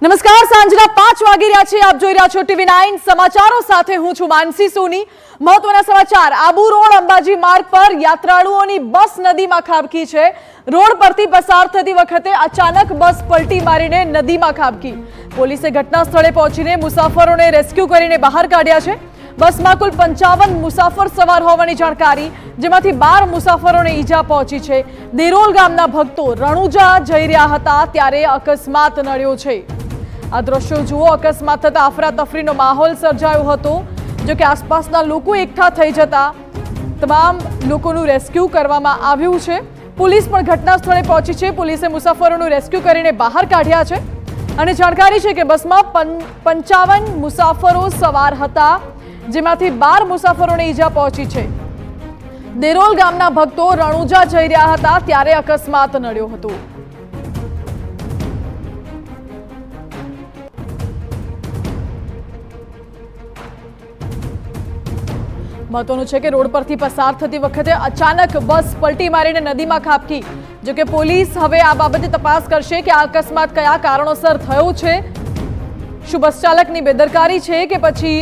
નમસ્કાર, સાંજના 5 વાગી રહ્યા છે। આપ જોઈ રહ્યા છો TV9 સમાચારો સાથે હું છું માનસી સોની। મહત્વના સમાચાર, આબુ રોડ અંબાજી માર્ગ પર યાત્રાળુઓની બસ નદીમાં ખાબકી છે। રોડ પરથી પસાર થતી વખતે અચાનક બસ પલટી મારીને નદીમાં ખાબકી। પોલીસે ઘટના સ્થળે પહોંચીને મુસાફરોને રેસ્ક્યુ કરીને બહાર કાઢ્યા છે। બસમાં કુલ 55 મુસાફર સવાર હોવાની જાણકારી, જેમાંથી 12 મુસાફરોને ઈજા પહોંચી છે। દેરોલ ગામના ભક્તો રણુજા જઈ રહ્યા હતા ત્યારે અકસ્માત નડ્યો છે। આ દ્રશ્યો જુઓ, અકસ્માત થતા અફરાતફરીનો માહોલ સર્જાયો હતો। જો કે આસપાસના લોકો એકઠા થઈ જતા તમામ લોકોનું રેસ્ક્યુ કરવામાં આવ્યું છે। પોલીસ પણ ઘટના સ્થળે પહોંચી છે। પોલીસે મુસાફરોનું રેસ્ક્યુ કરીને બહાર કાઢ્યા છે અને જાણકારી છે કે બસમાં 55 મુસાફરો સવાર હતા, જેમાંથી 12 મુસાફરોને ઈજા પહોંચી છે। દેરોલ ગામના ભક્તો રણુજા જઈ રહ્યા હતા ત્યારે અકસ્માત નડ્યો હતો। મહત્વનું છે કે રોડ પરથી પસાર થતી વખતે અચાનક બસ પલટી મારીને નદીમાં ખાબકી। જો કે પોલીસ હવે આ બાબતે તપાસ કરશે કે આ અકસ્માત કયા કારણોસર થયો છે। શું બસ ચાલકની બેદરકારી છે કે પછી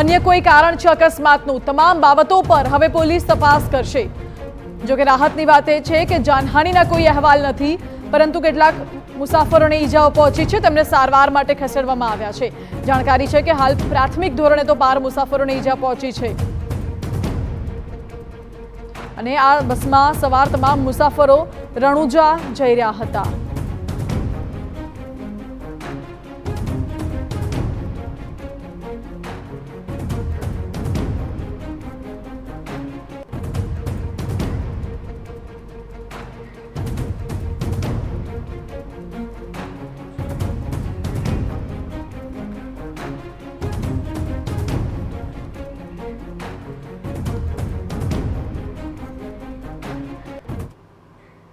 અન્ય કોઈ કારણ છે અકસ્માતનું? તમામ બાબતો પર હવે પોલીસ તપાસ કરશે। જો કે રાહતની વાત એ છે કે જાનહાનિના કોઈ અહેવાલ નથી, પરંતુ કેટલાક મુસાફરોને ઈજાઓ પહોંચી છે, તેમને સારવાર માટે ખસેડવામાં આવ્યા છે। જાણકારી છે કે હાલ પ્રાથમિક ધોરણે તો 12 મુસાફરોને ઈજા પહોંચી છે અને આ બસમાં સવાર તમામ મુસાફરો રણુજા જઈ રહ્યા હતા।